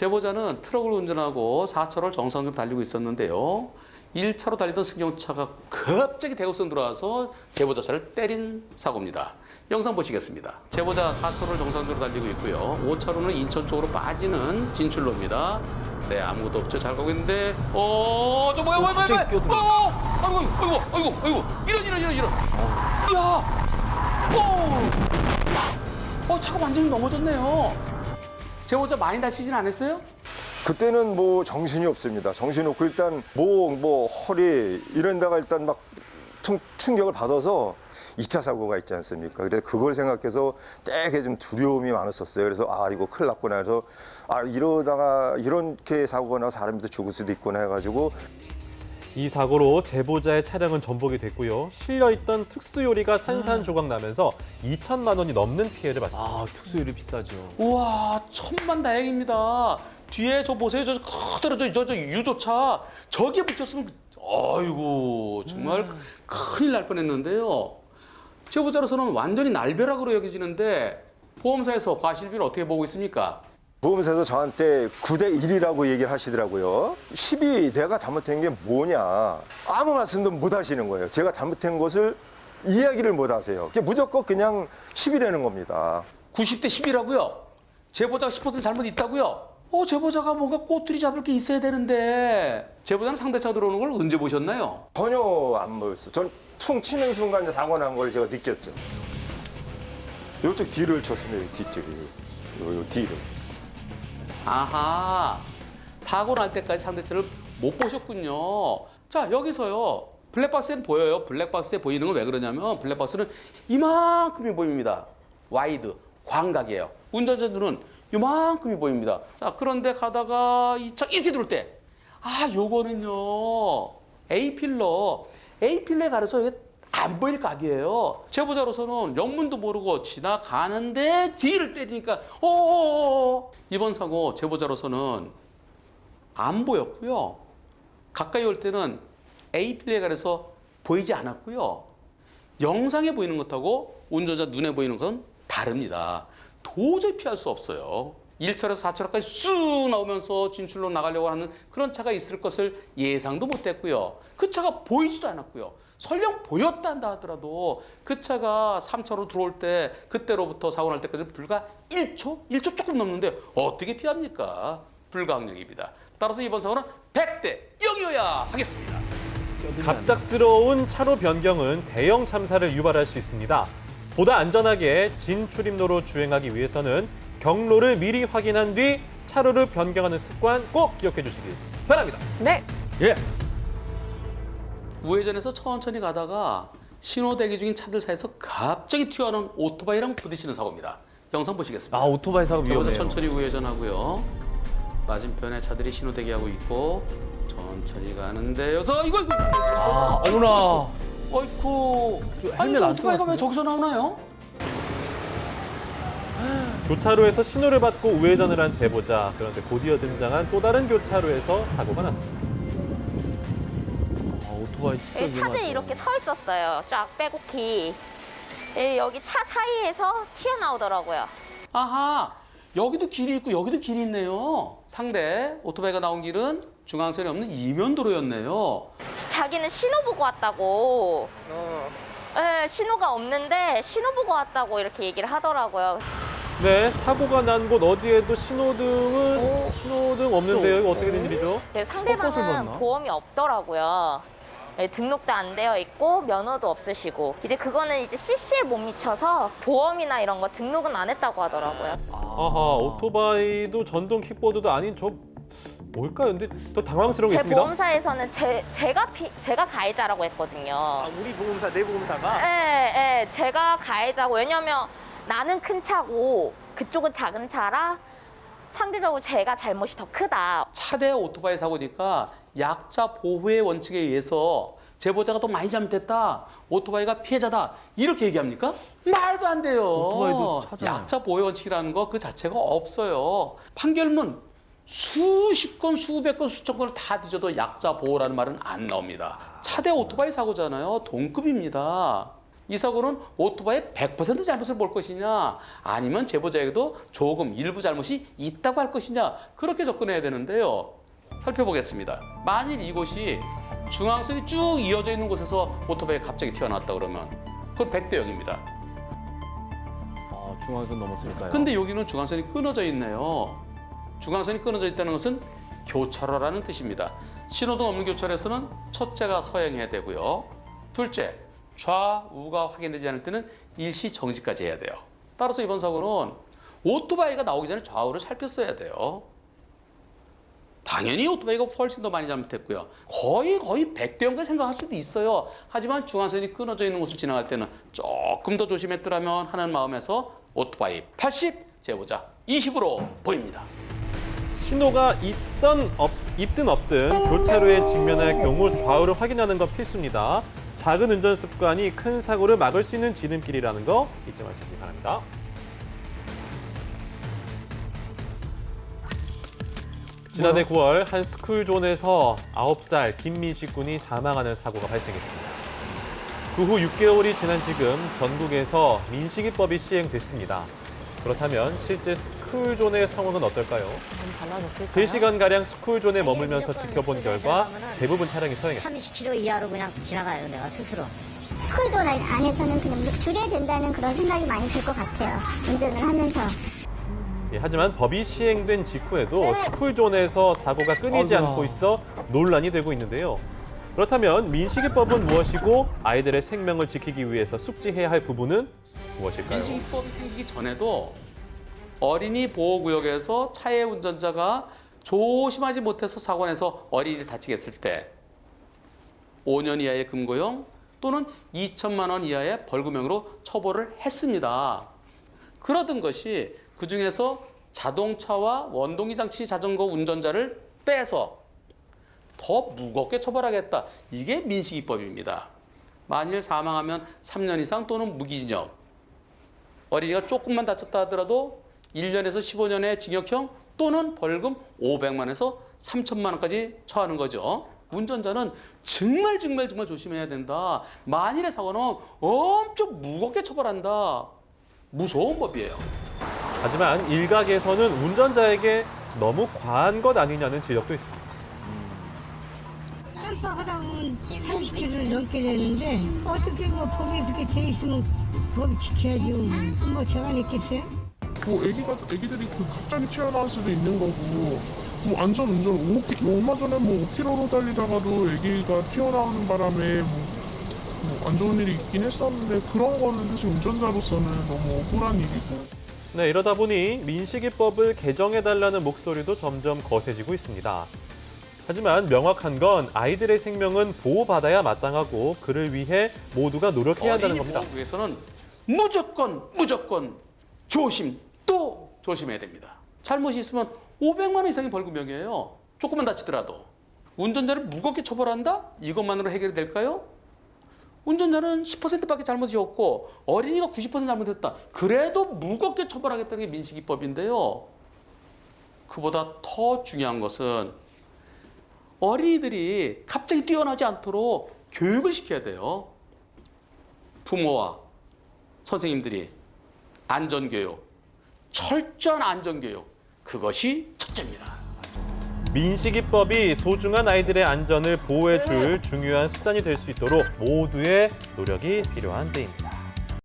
제보자는 트럭을 운전하고 4차로를 정상적으로 달리고 있었는데요. 1차로 달리던 승용차가 갑자기 대곡선 들어와서 제보자 차를 때린 사고입니다. 영상 보시겠습니다. 제보자 4차로를 정상적으로 달리고 있고요. 5차로는 인천 쪽으로 빠지는 진출로입니다. 네, 아무것도 없죠. 잘 가고 있는데, 저 뭐야. 아이고. 이런. 이야. 차가 완전히 넘어졌네요. 제보자 많이 다치진 않았어요? 그때는 뭐 정신이 없습니다. 정신이 없고 일단 목, 허리 이런 데가 일단 막 충격을 받아서 2차 사고가 있지 않습니까? 그래서 그걸 생각해서 되게 좀 두려움이 많았었어요. 그래서 이거 큰일 났구나 해서 이러다가 이렇게 사고가 나서 사람이 죽을 수도 있구나 해가지고 이 사고로 제보자의 차량은 전복이 됐고요. 실려있던 특수요리가 산산조각 나면서 2천만 원이 넘는 피해를 봤습니다. 특수요리 비싸죠. 우와, 천만다행입니다. 뒤에 저 보세요. 저 그대로 저 유조차 저기에 붙였으면 아이고 정말 큰일 날 뻔했는데요. 제보자로서는 완전히 날벼락으로 여겨지는데 보험사에서 과실비를 어떻게 보고 있습니까? 보험사에서 저한테 9대 1이라고 얘기를 하시더라고요. 10이 내가 잘못한 게 뭐냐. 아무 말씀도 못 하시는 거예요. 제가 잘못한 것을 이야기를 못 하세요. 무조건 그냥 10이라는 겁니다. 90대 10이라고요? 제보자가 10% 잘못 있다고요? 제보자가 뭔가 꼬투리 잡을 게 있어야 되는데 제보자는 상대차 들어오는 걸 언제 보셨나요? 전혀 안 보였어요. 전 퉁 치는 순간 이제 사고 난 걸 제가 느꼈죠. 이쪽 뒤를 쳤습니다. 뒤쪽이. 요 뒤를. 아하, 사고 날 때까지 상대차를 못 보셨군요. 자, 여기서요. 블랙박스에는 보여요. 블랙박스에 보이는 건 왜 그러냐면 블랙박스는 이만큼이 보입니다. 와이드, 광각이에요. 운전자들은 이만큼이 보입니다. 자, 그런데 가다가 이 차 이렇게 들어올 때 요거는요. A필러에 가려서 이게 안 보일 각이에요. 제보자로서는 영문도 모르고 지나가는데 뒤를 때리니까 이번 사고 제보자로서는 안 보였고요. 가까이 올 때는 A필러에 가려서 보이지 않았고요. 영상에 보이는 것하고 운전자 눈에 보이는 건 다릅니다. 도저히 피할 수 없어요. 1차로에서 4차로까지 쑥 나오면서 진출로 나가려고 하는 그런 차가 있을 것을 예상도 못했고요. 그 차가 보이지도 않았고요. 설령 보였다 하더라도 그 차가 3차로 들어올 때 그때로부터 사고 날 때까지 불과 1초 조금 넘는데 어떻게 피합니까? 불가항력입니다. 따라서 이번 사고는 100대 0이어야 하겠습니다. 갑작스러운 차로 변경은 대형 참사를 유발할 수 있습니다. 보다 안전하게 진출입로로 주행하기 위해서는 경로를 미리 확인한 뒤 차로를 변경하는 습관 꼭 기억해 주시기 바랍니다. 네. 예. 우회전해서 천천히 가다가 신호 대기 중인 차들 사이에서 갑자기 튀어나온 오토바이랑 부딪히는 사고입니다. 영상 보시겠습니다. 오토바이 사고 먼저 위험해요. 천천히 우회전하고요. 맞은편에 차들이 신호 대기하고 있고 천천히 가는데 여기서 이거 어머나. 어이쿠. 아니 헬멧 저 안 오토바이가 쓰고 왜 저기서 나오나요? 교차로에서 신호를 받고 우회전을 한 제보자. 그런데 곧이어 등장한 또 다른 교차로에서 사고가 났습니다. 오토바이 진짜 차들이 위험하죠. 이렇게 서 있었어요. 쫙 빼곡히. 여기 차 사이에서 튀어나오더라고요. 아하, 여기도 길이 있고 여기도 길이 있네요. 상대 오토바이가 나온 길은 중앙선이 없는 이면도로였네요. 자기는 신호 보고 왔다고. 네, 신호가 없는데 신호 보고 왔다고 이렇게 얘기를 하더라고요. 네, 사고가 난 곳 어디에도 신호등 없는데요. 이거 어떻게 된 일이죠? 네, 헛것을 상대방은 봤나? 보험이 없더라고요. 네, 등록도 안 되어 있고 면허도 없으시고 이제 그거는 이제 CC에 못 미쳐서 보험이나 이런 거 등록은 안 했다고 하더라고요. 아하, 오토바이도 전동 킥보드도 아닌 저 뭘까요? 근데 더 당황스러운 게 제 있습니다. 보험사에서는 제가 가해자라고 했거든요. 우리 보험사, 내 보험사가? 네, 제가 가해자고. 왜냐면 나는 큰 차고 그쪽은 작은 차라 상대적으로 제가 잘못이 더 크다. 차대 오토바이 사고니까 약자 보호의 원칙에 의해서 제보자가 더 많이 잘못했다. 오토바이가 피해자다. 이렇게 얘기합니까? 말도 안 돼요. 오토바이도 차잖아요. 약자 보호의 원칙이라는 거 그 자체가 없어요. 판결문 수십 건, 수백 건, 수천 건을 다 뒤져도 약자 보호라는 말은 안 나옵니다. 차대 오토바이 사고잖아요. 동급입니다. 이 사고는 오토바이의 100% 잘못을 볼 것이냐 아니면 제보자에게도 조금 일부 잘못이 있다고 할 것이냐 그렇게 접근해야 되는데요. 살펴보겠습니다. 만일 이곳이 중앙선이 쭉 이어져 있는 곳에서 오토바이가 갑자기 튀어나왔다 그러면 그건 100대 0입니다. 중앙선 넘었으니까요. 근데 여기는 중앙선이 끊어져 있네요. 중앙선이 끊어져 있다는 것은 교차로라는 뜻입니다. 신호등 없는 교차로에서는 첫째가 서행해야 되고요. 둘째, 좌우가 확인되지 않을 때는 일시 정지까지 해야 돼요. 따라서 이번 사고는 오토바이가 나오기 전에 좌우를 살폈어야 돼요. 당연히 오토바이가 훨씬 더 많이 잘못했고요. 거의 100대 0까지 생각할 수도 있어요. 하지만 중앙선이 끊어져 있는 곳을 지나갈 때는 조금 더 조심했더라면 하는 마음에서 오토바이 80, 제보자 20으로 보입니다. 신호가 있든 없든 교차로에 직면할 경우 좌우를 확인하는 건 필수입니다. 작은 운전 습관이 큰 사고를 막을 수 있는 지름길이라는 거 잊지 마시기 바랍니다. 지난해 9월 한 스쿨존에서 9살 김민식 군이 사망하는 사고가 발생했습니다. 그 후 6개월이 지난 지금 전국에서 민식이법이 시행됐습니다. 그렇다면 실제 스쿨존의 상황은 어떨까요? 3시간가량 스쿨존에 머물면서 지켜본 결과 대부분 차량이 서행했습니다. 30km 이하로 그냥 지나가요, 내가 스스로. 스쿨존 안에서는 그냥 줄여야 된다는 그런 생각이 많이 들 것 같아요. 운전을 하면서. 하지만 법이 시행된 직후에도 스쿨존에서 사고가 끊이지 아이고야. 않고 있어 논란이 되고 있는데요. 그렇다면 민식이법은 무엇이고 아이들의 생명을 지키기 위해서 숙지해야 할 부분은 무엇일까요? 민식이법이 생기기 전에도 어린이 보호구역에서 차의 운전자가 조심하지 못해서 사고 내서 어린이를 다치게 했을 때 5년 이하의 금고형 또는 2천만 원 이하의 벌금형으로 처벌을 했습니다. 그러던 것이 그중에서 자동차와 원동기 장치 자전거 운전자를 빼서 더 무겁게 처벌하겠다. 이게 민식이법입니다. 만일 사망하면 3년 이상 또는 무기징역. 어린이가 조금만 다쳤다 하더라도 1년에서 15년의 징역형 또는 벌금 500만 원에서 3천만 원까지 처하는 거죠. 운전자는 정말 조심해야 된다. 만일의 사고는 엄청 무겁게 처벌한다. 무서운 법이에요. 하지만 일각에서는 운전자에게 너무 과한 것 아니냐는 지적도 있습니다. 깜빡하다 보면 30km를 넘게 되는데 어떻게 뭐 법이 그렇게 돼 있으면 법 지켜야죠. 뭐 제가 냈겠어요? 뭐 애기들이 갑자기 튀어나올 수도 있는 거고 뭐 안전 운전 5km 얼마 전에 뭐 5km로 달리다가도 애기가 튀어나오는 바람에 뭐 안 좋은 일이 있긴 했었는데 그런 거는 사실 운전자로서는 너무 억울한 일이고. 네, 이러다 보니 민식이법을 개정해달라는 목소리도 점점 거세지고 있습니다. 하지만 명확한 건 아이들의 생명은 보호받아야 마땅하고 그를 위해 모두가 노력해야 한다는 겁니다. 어린이 보호구역에서는 무조건 조심 또 조심해야 됩니다. 잘못이 있으면 500만 원 이상의 벌금형이에요. 조금만 다치더라도. 운전자를 무겁게 처벌한다? 이것만으로 해결이 될까요? 운전자는 10%밖에 잘못이 없고 어린이가 90% 잘못했다. 그래도 무겁게 처벌하겠다는 게 민식이법인데요. 그보다 더 중요한 것은 어린이들이 갑자기 뛰어나지 않도록 교육을 시켜야 돼요. 부모와 선생님들이 안전교육, 철저한 안전교육, 그것이 첫째입니다. 민식이법이 소중한 아이들의 안전을 보호해줄 중요한 수단이 될 수 있도록 모두의 노력이 필요한 때입니다.